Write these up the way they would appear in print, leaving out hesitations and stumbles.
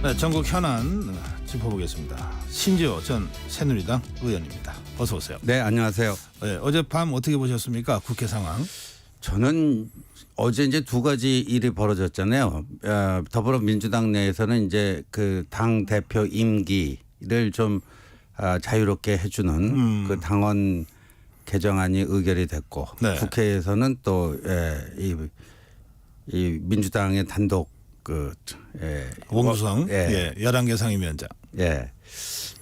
네, 전국 현안 짚어보겠습니다. 신지호 전 새누리당 의원입니다. 어서 오세요. 네, 안녕하세요. 네, 어젯밤 어떻게 보셨습니까? 국회 상황. 저는 어제 이제 두 가지 일이 벌어졌잖아요. 더불어민주당 내에서는 이제 그 당 대표 임기를 좀 자유롭게 해주는 그 당원 개정안이 의결이 됐고, 네. 국회에서는 또 이 민주당의 단독 원구성 11개 상임위원장. 예.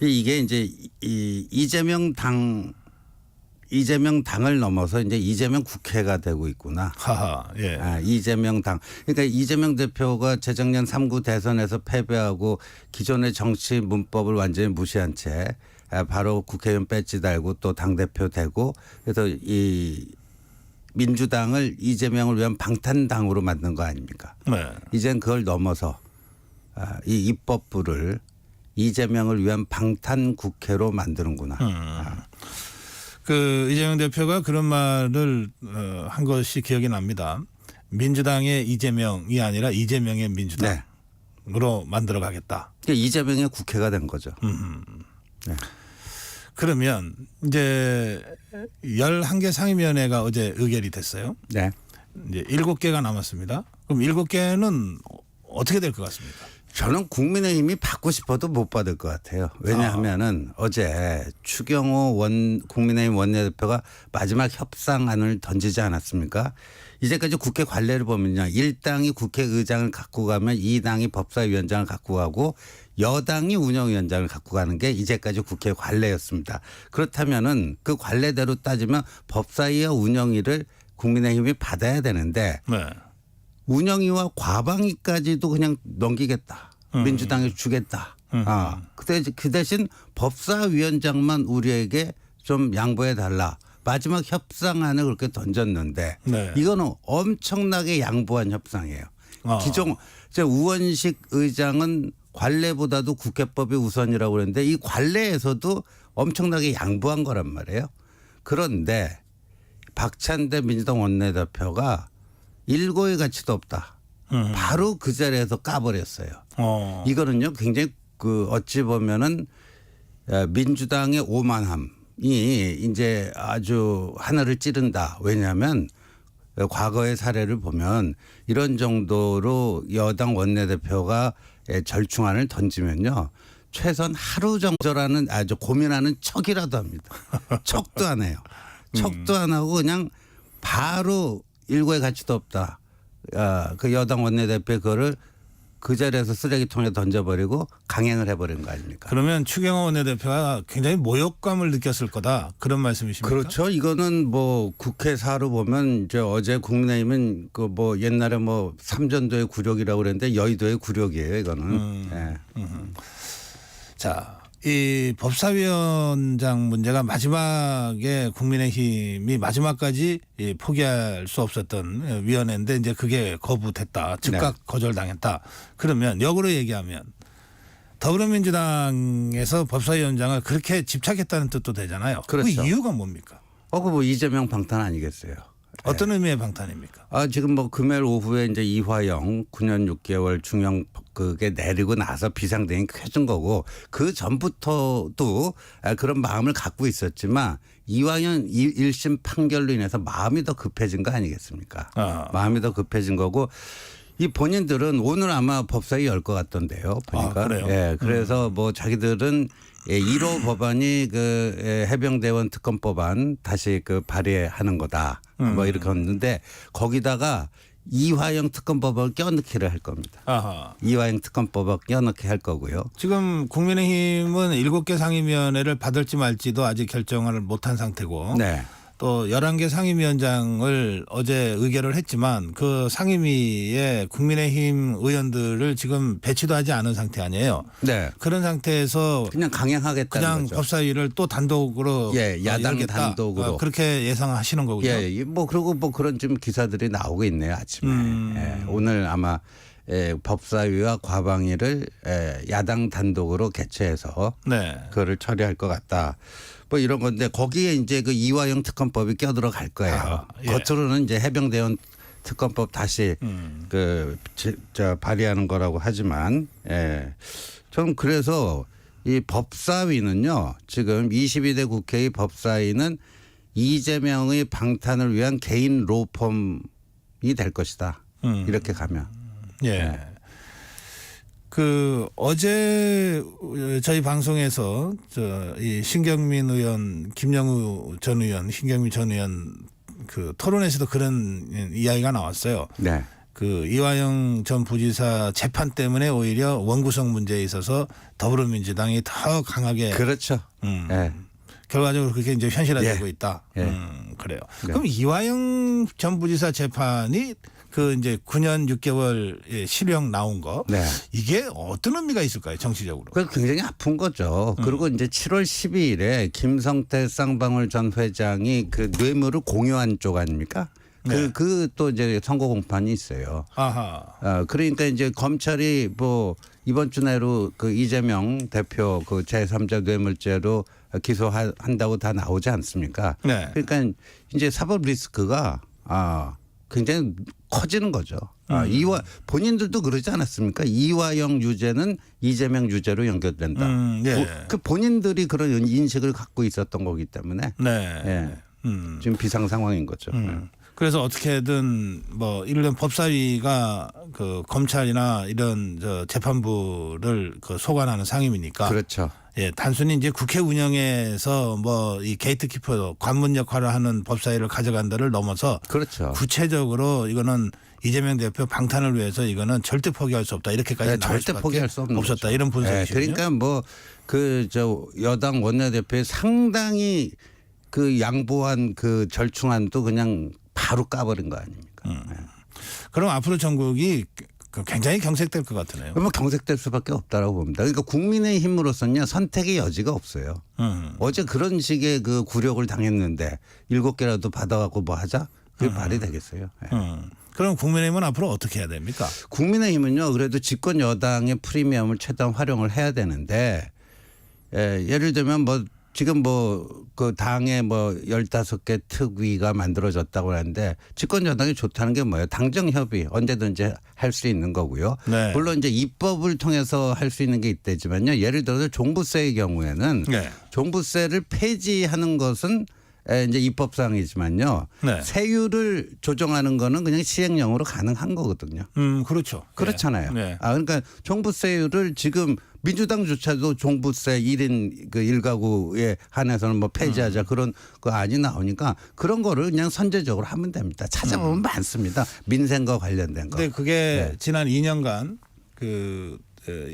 이게 이제 이재명 당을 넘어서 이제 이재명 국회가 되고 있구나. 하하. 예. 이재명 당. 그러니까 이재명 대표가 재작년 3구 대선에서 패배하고 기존의 정치 문법을 완전히 무시한 채 바로 국회의원 배지 달고 또 당대표 되고, 그래서 이 민주당을 이재명을 위한 방탄당으로 만든 거 아닙니까? 네. 이젠 그걸 넘어서 이 입법부를 이재명을 위한 방탄국회로 만드는구나. 그 이재명 대표가 그런 말을 한 것이 기억이 납니다. 민주당의 이재명이 아니라 이재명의 민주당으로 만들어 가겠다. 그러니까 이재명의 국회가 된 거죠. 네. 그러면 이제 11개 상임위원회가 어제 의결이 됐어요. 네. 이제 7개가 남았습니다. 그럼 7개는 어떻게 될 것 같습니까? 저는 국민의힘이 받고 싶어도 못 받을 것 같아요. 왜냐하면은 어제 추경호 국민의힘 원내대표가 마지막 협상안을 던지지 않았습니까? 이제까지 국회 관례를 보면요, 1당이 국회의장을 갖고 가면 2당이 법사위원장을 갖고 가고 여당이 운영위원장을 갖고 가는 게 이제까지 국회 관례였습니다. 그렇다면은 그 관례대로 따지면 법사위와 운영위를 국민의힘이 받아야 되는데, 네. 운영위와 과방위까지도 그냥 넘기겠다. 민주당이 주겠다. 그 대신 법사위원장만 우리에게 좀 양보해 달라. 마지막 협상안을 그렇게 던졌는데, 네. 이거는 엄청나게 양보한 협상이에요. 기존 우원식 의장은 관례보다도 국회법이 우선이라고 그랬는데 이 관례에서도 엄청나게 양보한 거란 말이에요. 그런데 박찬대 민주당 원내대표가 일고의 가치도 없다. 바로 그 자리에서 까버렸어요. 이거는요, 굉장히 어찌 보면은 민주당의 오만함이 이제 아주 하늘을 찌른다. 왜냐하면 과거의 사례를 보면 이런 정도로 여당 원내대표가 절충안을 던지면요, 최소한 하루 정도라는 아주 고민하는 척이라도 합니다. 척도 안 해요. 척도 안 하고 그냥 바로 일고의 가치도 없다. 그 여당 원내대표 그거를 그 자리에서 쓰레기통에 던져버리고 강행을 해버린 거 아닙니까? 그러면 추경호 원내대표가 굉장히 모욕감을 느꼈을 거다. 그런 말씀이십니까? 그렇죠. 이거는 뭐 국회사로 보면 이제 어제 국민의힘은 그 뭐 옛날에 뭐 삼전도의 굴욕이라고 그랬는데 여의도의 굴욕이에요. 이거는. 자, 이 법사위원장 문제가 마지막에 국민의힘이 마지막까지 포기할 수 없었던 위원회인데 이제 그게 거부됐다. 즉각 거절당했다. 그러면 역으로 얘기하면 더불어민주당에서 법사위원장을 그렇게 집착했다는 뜻도 되잖아요. 그렇죠. 그 이유가 뭡니까? 그 뭐 이재명 방탄 아니겠어요? 어떤 의미의 방탄입니까? 지금 뭐 금요일 오후에 이제 이화영 9년 6개월 중형그게 내리고 나서 비상등이 켜진 거고, 그 전부터도 그런 마음을 갖고 있었지만 이화영 1심 판결로 인해서 마음이 더 급해진 거 아니겠습니까? 마음이 더 급해진 거고, 이 본인들은 오늘 아마 법사위 열 것 같던데요. 보니까. 그래요? 예, 그래서 뭐 자기들은 1호 법안이 그 해병대원 특검법안 다시 그 발의하는 거다. 뭐 이렇게 했는데 거기다가 이화영 특검법을 껴넣기를 할 겁니다. 이화영 특검법을 껴넣기 할 거고요. 지금 국민의힘은 7개 상임위원회를 받을지 말지도 아직 결정을 못한 상태고, 네. 또 11개 상임위원장을 어제 의결을 했지만 그 상임위에 국민의힘 의원들을 지금 배치도 하지 않은 상태 아니에요. 네. 그런 상태에서 그냥 강행하겠다는 그냥 거죠. 법사위를 또 단독으로 야당 열겠다. 단독으로 그렇게 예상하시는 거군요. 예, 뭐 그리고 뭐 그런 좀 기사들이 나오고 있네요, 아침에. 예, 오늘 아마 법사위와 과방위를 야당 단독으로 개최해서 그거를 처리할 것 같다. 뭐 이런 건데 거기에 이제 그 이화영 특검법이 껴들어갈 거예요. 겉으로는 이제 해병대원 특검법 다시 발의하는 거라고 하지만 저는 그래서 이 법사위는요 지금 22대 국회의 법사위는 이재명의 방탄을 위한 개인 로펌이 될 것이다. 이렇게 가면. 예. 그 어제 저희 방송에서 이 신경민 의원, 김영우 전 의원, 신경민 전 의원 그 토론에서도 그런 이야기가 나왔어요. 네. 그 이화영 전 부지사 재판 때문에 오히려 원구성 문제에 있어서 더불어민주당이 더 강하게 그렇죠. 네. 결과적으로 그렇게 이제 현실화되고 예. 있다. 예. 그래요. 네. 그럼 이화영 전 부지사 재판이 그 이제 9년 6개월 실형 나온 거 네. 이게 어떤 의미가 있을까요, 정치적으로? 그래서 굉장히 아픈 거죠. 그리고 이제 7월 12일에 김성태 쌍방울 전 회장이 그 뇌물을 공유한 쪽 아닙니까? 네. 그 또 이제 선고 공판이 있어요. 아하. 그러니까 이제 검찰이 뭐 이번 주 내로 그 이재명 대표 그 제3자 뇌물죄로 기소한다고 다 나오지 않습니까? 네. 그러니까 이제 사법 리스크가 굉장히 커지는 거죠. 본인들도 그러지 않았습니까? 이화영 유죄는 이재명 유죄로 연결된다. 예. 그 본인들이 그런 인식을 갖고 있었던 거기 때문에 네. 예. 지금 비상 상황인 거죠. 그래서 어떻게든 뭐 이런 법사위가 그 검찰이나 이런 재판부를 그 소관하는 상임이니까. 그렇죠. 예, 단순히 이제 국회 운영에서 뭐 이 게이트키퍼 관문 역할을 하는 법사위를 가져간다를 넘어서 그렇죠. 구체적으로 이거는 이재명 대표 방탄을 위해서 이거는 절대 포기할 수 없다 이렇게까지 네, 나올 절대 수밖에 포기할 수 없는 없었다 거죠. 이런 분석이시군요. 그러니까 뭐 그 여당 원내대표의 상당히 그 양보한 그 절충안도 그냥 바로 까버린 거 아닙니까? 그럼 앞으로 전국이 굉장히 경색될 것 같으네요. 그러면 경색될 수밖에 없다라고 봅니다. 그러니까 국민의힘으로서는요 선택의 여지가 없어요. 어제 그런 식의 그 굴욕을 당했는데 7개라도 받아갖고 뭐 하자? 그게 말이 되겠어요. 그럼 국민의힘은 앞으로 어떻게 해야 됩니까? 국민의힘은요 그래도 집권 여당의 프리미엄을 최대한 활용을 해야 되는데 예를 들면 뭐 지금 뭐 그 당에 뭐 15개 특위가 만들어졌다고 하는데 집권 여당이 좋다는 게 뭐예요? 당정 협의 언제든지 할 수 있는 거고요. 네. 물론 이제 입법을 통해서 할 수 있는 게 있다지만요. 예를 들어서 종부세의 경우에는 네. 종부세를 폐지하는 것은 이제 입법사항이지만요. 네. 세율을 조정하는 거는 그냥 시행령으로 가능한 거거든요. 그렇죠. 그렇잖아요. 네. 그러니까 종부세율을 지금 민주당조차도 종부세 1인 그 1가구에 한해서는 뭐 폐지하자 그런 거 안이 나오니까 그런 거를 그냥 선제적으로 하면 됩니다. 찾아보면 많습니다. 민생과 관련된 거. 근데 그게 네. 지난 2년간 그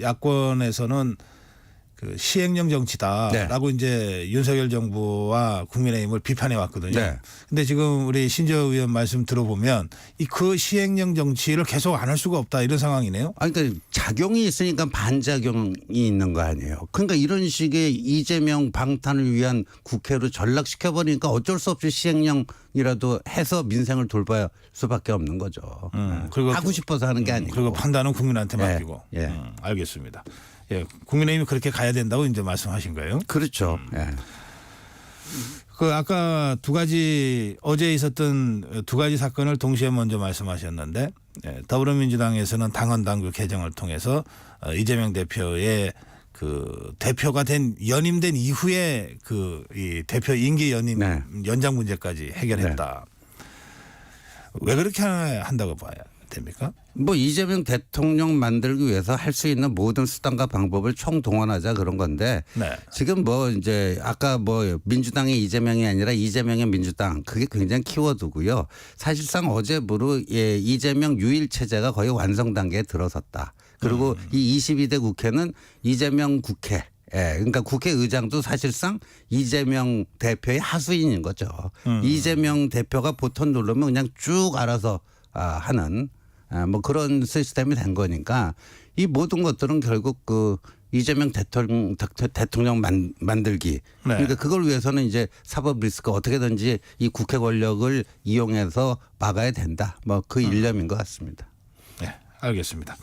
야권에서는 그 시행령 정치다라고 이제 윤석열 정부와 국민의힘을 비판해 왔거든요. 네. 근데 지금 우리 신재호 의원 말씀 들어보면 그 시행령 정치를 계속 안 할 수가 없다 이런 상황이네요. 그러니까 작용이 있으니까 반작용이 있는 거 아니에요. 그러니까 이런 식의 이재명 방탄을 위한 국회로 전락시켜버리니까 어쩔 수 없이 시행령이라도 해서 민생을 돌봐야 수밖에 없는 거죠. 그리고 하고 싶어서 하는 게 아니고. 그리고 판단은 국민한테 맡기고. 예. 알겠습니다. 예, 국민의힘이 그렇게 가야 된다고 이제 말씀하신 거예요. 그렇죠. 예. 그 아까 어제 있었던 2가지 사건을 동시에 먼저 말씀하셨는데 더불어민주당에서는 당헌 당규 개정을 통해서 이재명 대표의 그 대표가 연임된 이후에 그 이 대표 임기 연장 문제까지 해결했다. 왜 그렇게 한다고 봐야 됩니까? 뭐 이재명 대통령 만들기 위해서 할 수 있는 모든 수단과 방법을 총동원하자 그런 건데 네. 지금 뭐 이제 아까 뭐 민주당의 이재명이 아니라 이재명의 민주당 그게 굉장히 키워드고요. 사실상 어제부로 이재명 유일 체제가 거의 완성 단계에 들어섰다. 그리고 이 22대 국회는 이재명 국회 그러니까 국회의장도 사실상 이재명 대표의 하수인인 거죠. 이재명 대표가 보통 누르면 그냥 쭉 알아서 하는 뭐 그런 시스템이 된 거니까 이 모든 것들은 결국 그 이재명 대통령 만들기. 네. 그러니까 그걸 위해서는 이제 사법 리스크 어떻게든지 이 국회 권력을 이용해서 막아야 된다. 뭐 그 일념인 것 같습니다. 네, 알겠습니다.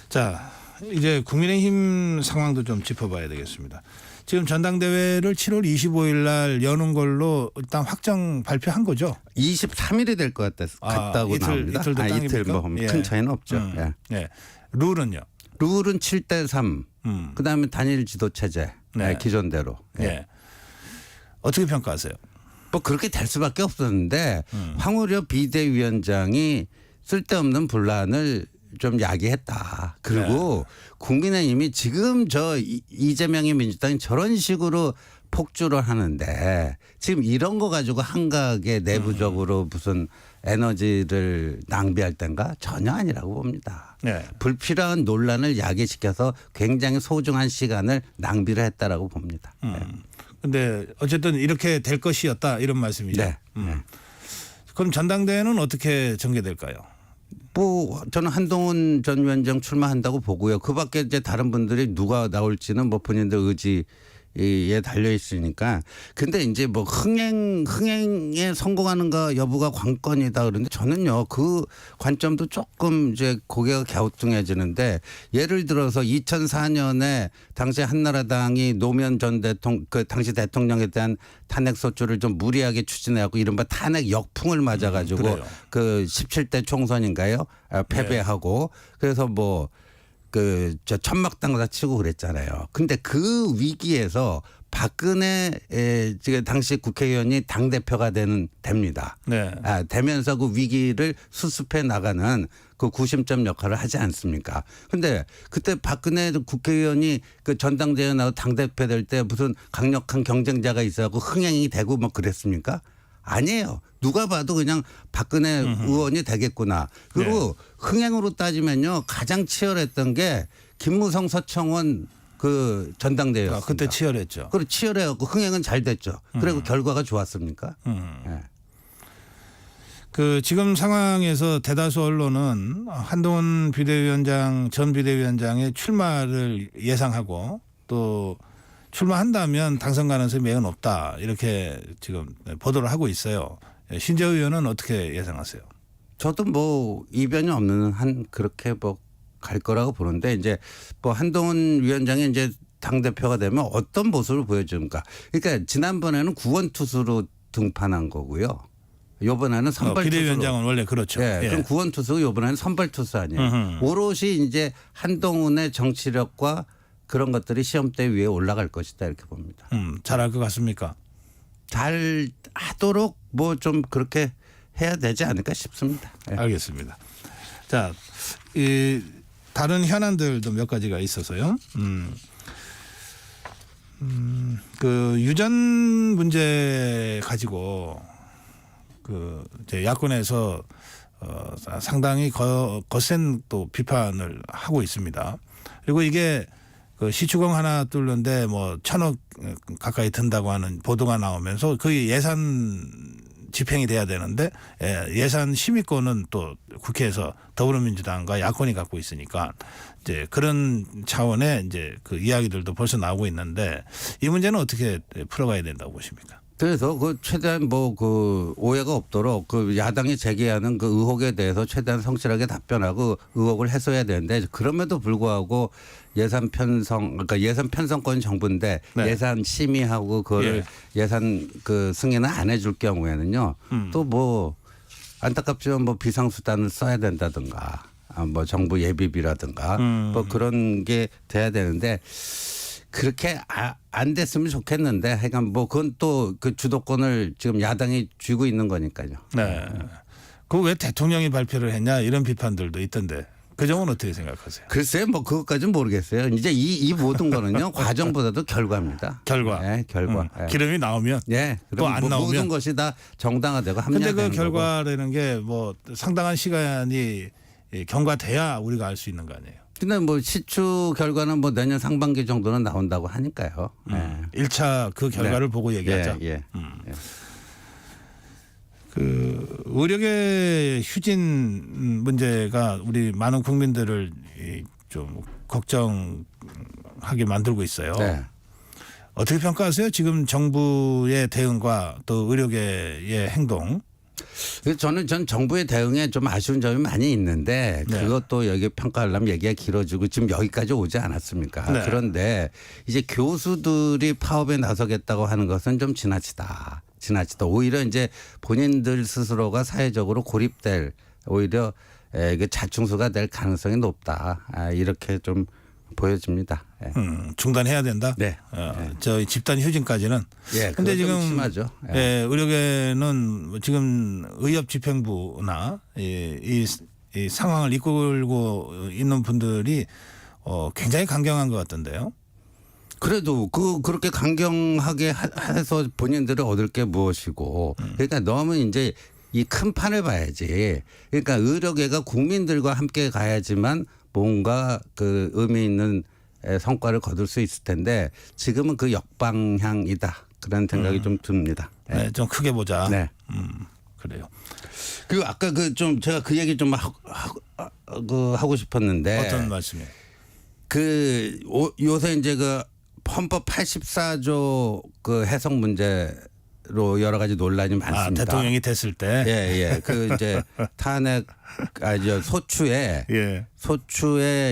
자, 이제 국민의힘 상황도 좀 짚어봐야 되겠습니다. 지금 전당대회를 7월 25일 날 여는 걸로 일단 확정 발표한 거죠. 23일이 될 것 같다고 이틀, 나옵니다. 이틀 더 이틀 뭐 예. 큰 차이는 없죠. 예. 예. 룰은요. 룰은 7대3. 그다음에 단일 지도 체제. 네. 기존대로. 예. 예. 어떻게 평가하세요? 뭐 그렇게 될 수밖에 없었는데 황우려 비대위원장이 쓸데없는 분란을 좀 야기했다. 그리고 국민의힘이 지금 저 이재명의 민주당이 저런 식으로 폭주를 하는데 지금 이런 거 가지고 한각에 내부적으로 무슨 에너지를 낭비할 땐가 전혀 아니라고 봅니다. 네. 불필요한 논란을 야기시켜서 굉장히 소중한 시간을 낭비를 했다라고 봅니다. 근데 어쨌든 이렇게 될 것이었다 이런 말씀이죠. 네. 그럼 전당대회는 어떻게 전개될까요? 뭐 저는 한동훈 전 위원장 출마한다고 보고요. 그 밖에 이제 다른 분들이 누가 나올지는 뭐 본인들 의지에 달려 있으니까. 근데 이제 뭐 흥행에 성공하는가 여부가 관건이다 그러는데 저는요 그 관점도 조금 이제 고개가 갸우뚱해지는데 예를 들어서 2004년에 당시 한나라당이 노무현 전 대통령 그 당시 대통령에 대한 탄핵 소추를 좀 무리하게 추진해갖고 이른바 탄핵 역풍을 맞아가지고 그래요. 그 17대 총선인가요? 패배하고 그래서 뭐 그 저 천막당사 치고 그랬잖아요. 근데 그 위기에서 박근혜 지금 당시 국회의원이 당 대표가 됩니다. 네. 되면서 그 위기를 수습해 나가는 그 구심점 역할을 하지 않습니까? 근데 그때 박근혜 국회의원이 그 전당대회 나고 당 대표 될 때 무슨 강력한 경쟁자가 있어갖고 흥행이 되고 뭐 그랬습니까? 아니에요. 누가 봐도 그냥 박근혜 의원이 되겠구나. 그리고 흥행으로 따지면요 가장 치열했던 게 김무성 서청원 그 전당대회였습니다. 그때 치열했죠. 그리고 치열해갖고 흥행은 잘 됐죠. 그리고 결과가 좋았습니까? 네. 그 지금 상황에서 대다수 언론은 한동훈 비대위원장 전 비대위원장의 출마를 예상하고 또 출마한다면 당선 가능성이 매우 높다 이렇게 지금 보도를 하고 있어요. 신재호 의원은 어떻게 예상하세요? 저도 뭐 이변이 없는 한 그렇게 뭐 갈 거라고 보는데 이제 뭐 한동훈 위원장이 이제 당 대표가 되면 어떤 모습을 보여줍니까? 그러니까 지난번에는 구원 투수로 등판한 거고요. 이번에는 선발 투수로. 비대위원장은 원래 그렇죠. 예, 그럼 구원 투수고 이번에는 선발 투수 아니에요. 오롯이 이제 한동훈의 정치력과 그런 것들이 시험대 위에 올라갈 것이다 이렇게 봅니다. 잘할 것 같습니까? 잘 하도록 뭐 좀 그렇게 해야 되지 않을까 싶습니다. 예. 알겠습니다. 자, 이 다른 현안들도 몇 가지가 있어서요. 그 유전 문제 가지고 그 이제 야권에서 상당히 거센 또 비판을 하고 있습니다. 그리고 이게 그 시추공 하나 뚫는데 뭐 1,000억 가까이 든다고 하는 보도가 나오면서 그게 예산 집행이 돼야 되는데 예산 심의권은 또 국회에서 더불어민주당과 야권이 갖고 있으니까 이제 그런 차원의 이제 그 이야기들도 벌써 나오고 있는데 이 문제는 어떻게 풀어가야 된다고 보십니까? 그래서 그 최대한 뭐 그 오해가 없도록 그 야당이 제기하는 그 의혹에 대해서 최대한 성실하게 답변하고 의혹을 해소해야 되는데 그럼에도 불구하고 예산 편성 그러니까 예산 편성권 정부인데 예산 심의하고 그거를 예산 그 승인을 안 해줄 경우에는요 또 뭐 안타깝지만 뭐 비상수단을 써야 된다든가 뭐 정부 예비비라든가 뭐 그런 게 돼야 되는데 그렇게 안 됐으면 좋겠는데 하여간 뭐 그건 또 그 주도권을 지금 야당이 쥐고 있는 거니까요. 네. 그 왜 대통령이 발표를 했냐 이런 비판들도 있던데 그 점은 어떻게 생각하세요? 글쎄요, 뭐 그것까지는 모르겠어요. 이제 이 모든 거는요 과정보다도 결과입니다. 결과. 네, 결과. 네. 기름이 나오면 네, 또 안 뭐 나오면 모든 것이 다 정당화되고 근데 합리화되는 그 결과라는 게 뭐 상당한 시간이 경과돼야 우리가 알 수 있는 거 아니에요. 근데 뭐 시추 결과는 뭐 내년 상반기 정도는 나온다고 하니까요. 네. 1차 그 결과를 네. 보고 얘기하자. 예. 그 의료계 휴진 문제가 우리 많은 국민들을 좀 걱정하게 만들고 있어요. 네. 어떻게 평가하세요? 지금 정부의 대응과 또 의료계의 행동. 그래서 전 정부의 대응에 좀 아쉬운 점이 많이 있는데 네. 그것도 여기 평가하려면 얘기가 길어지고 지금 여기까지 오지 않았습니까? 네. 그런데 이제 교수들이 파업에 나서겠다고 하는 것은 좀 지나치다. 오히려 이제 본인들 스스로가 사회적으로 고립될 오히려 자충수가 될 가능성이 높다. 이렇게 좀 보여집니다. 예. 중단해야 된다. 네. 저 집단 휴진까지는. 예, 근데 그건 좀 지금 심하죠. 예. 예, 의료계는 지금 의협집행부나 이 상황을 이끌고 있는 분들이 굉장히 강경한 것 같던데요. 그래도 그렇게 강경하게 해서 본인들이 얻을 게 무엇이고 그러니까 너무 이제 이 큰 판을 봐야지. 그러니까 의료계가 국민들과 함께 가야지만 뭔가 그 의미 있는 성과를 거둘 수 있을 텐데 지금은 그 역방향이다. 그런 생각이 좀 듭니다. 네, 좀 크게 보자. 네. 그래요. 그 아까 그 좀 제가 그 얘기 좀 하고 싶었는데 어떤 말씀이에요? 그 요새 이제 그 헌법 84조 그 해석 문제로 여러 가지 논란이 많습니다. 대통령이 됐을 때. 예. 그 이제 탄핵 소추에 예.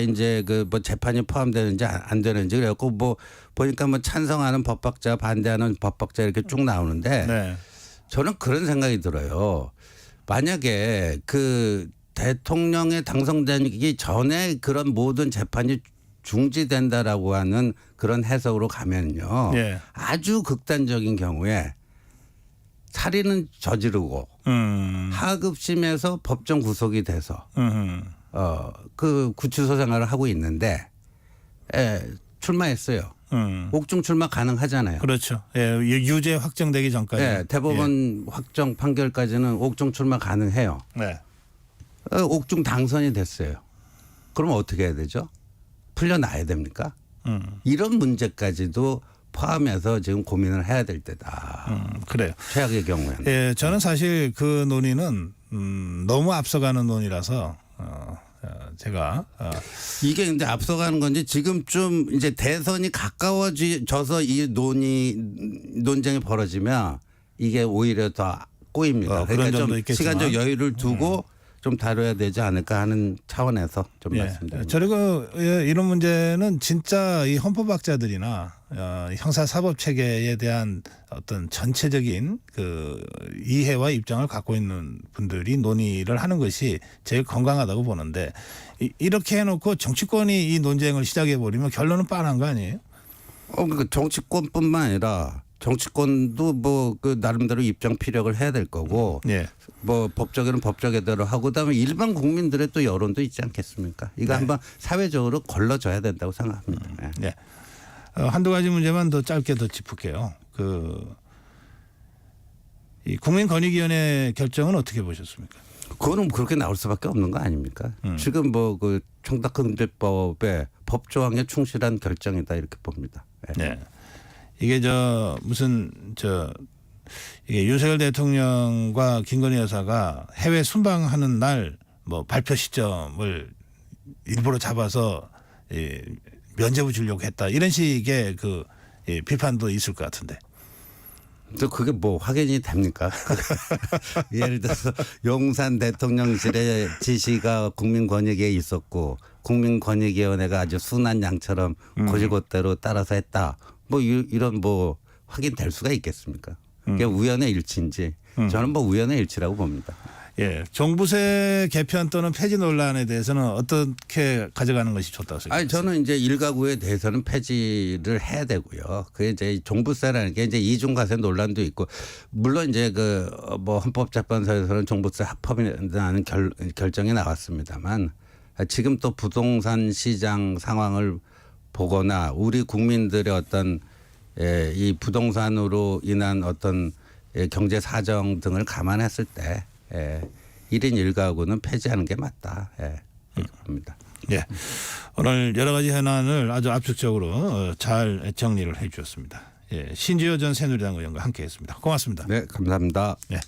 이제 그 뭐 재판이 포함되는지 안 되는지 그래갖고 뭐 보니까 뭐 찬성하는 법학자 반대하는 법학자 이렇게 쭉 나오는데 네. 저는 그런 생각이 들어요. 만약에 그 대통령에 당선되기 전에 그런 모든 재판이 중지된다라고 하는 그런 해석으로 가면요. 예. 아주 극단적인 경우에 살인은 저지르고 하급심에서 법정 구속이 돼서 그 구치소 생활을 하고 있는데 출마했어요. 옥중 출마 가능하잖아요. 그렇죠. 예, 유죄 확정되기 전까지. 예, 대법원 확정 판결까지는 옥중 출마 가능해요. 네. 옥중 당선이 됐어요. 그러면 어떻게 해야 되죠? 풀려나야 됩니까? 이런 문제까지도 포함해서 지금 고민을 해야 될 때다. 그래요. 최악의 경우에는. 예, 저는 사실 그 논의는 너무 앞서가는 논의라서 제가 이게 근데 앞서가는 건지 지금쯤 이제 대선이 가까워져서 이 논쟁이 벌어지면 이게 오히려 더 꼬입니다. 그런 그러니까 점도 좀 있겠지만. 시간적 여유를 두고 좀 다뤄야 되지 않을까 하는 차원에서 좀 말씀드립니다. 저리고 이런 문제는 진짜 이 헌법학자들이나 형사사법 체계에 대한 어떤 전체적인 그 이해와 입장을 갖고 있는 분들이 논의를 하는 것이 제일 건강하다고 보는데 이렇게 해놓고 정치권이 이 논쟁을 시작해 버리면 결론은 빤한 거 아니에요? 그 정치권뿐만 아니라 정치권도 뭐 그 나름대로 입장 피력을 해야 될 거고 예. 뭐 법적에는 법적대로 하고 그다음에 일반 국민들의 또 여론도 있지 않겠습니까? 이거 한번 사회적으로 걸러져야 된다고 생각합니다. 네. 네. 한두 가지 문제만 더 짧게 더 짚을게요. 이 국민권익위원회 결정은 어떻게 보셨습니까? 그거는 그렇게 나올 수밖에 없는 거 아닙니까? 지금 뭐 그 청탁금지법의 법 조항에 충실한 결정이다 이렇게 봅니다. 네. 네. 이게 이게 윤석열 대통령과 김건희 여사가 해외 순방하는 날 뭐 발표 시점을 일부러 잡아서 면죄부 주려고 했다 이런 식의 그 비판도 있을 것 같은데. 또 그게 뭐 확인이 됩니까? 예를 들어서 용산 대통령실의 지시가 국민권익위에 있었고 국민권익위원회가 아주 순한 양처럼 곧이곧대로 따라서 했다. 뭐 이런 뭐 확인될 수가 있겠습니까? 그게 우연의 일치인지 저는 뭐 우연의 일치라고 봅니다. 예, 종부세 개편 또는 폐지 논란에 대해서는 어떻게 가져가는 것이 좋다고 생각하세요? 아니 저는 이제 일가구에 대해서는 폐지를 해야 되고요. 그게 이제 종부세라는 게 이제 이중과세 논란도 있고 물론 이제 그 뭐 헌법재판소에서는 종부세 합법이라는 결정이 나왔습니다만 지금 또 부동산 시장 상황을 보거나 우리 국민들의 어떤 이 부동산으로 인한 어떤 경제 사정 등을 감안했을 때 1인 1가구는 폐지하는 게 맞다. 이렇게 봅니다. 예. 오늘 여러 가지 현안을 아주 압축적으로 잘 정리를 해 주셨습니다. 예. 신지호 전 새누리당 의원과 함께했습니다. 고맙습니다. 네, 감사합니다. 예.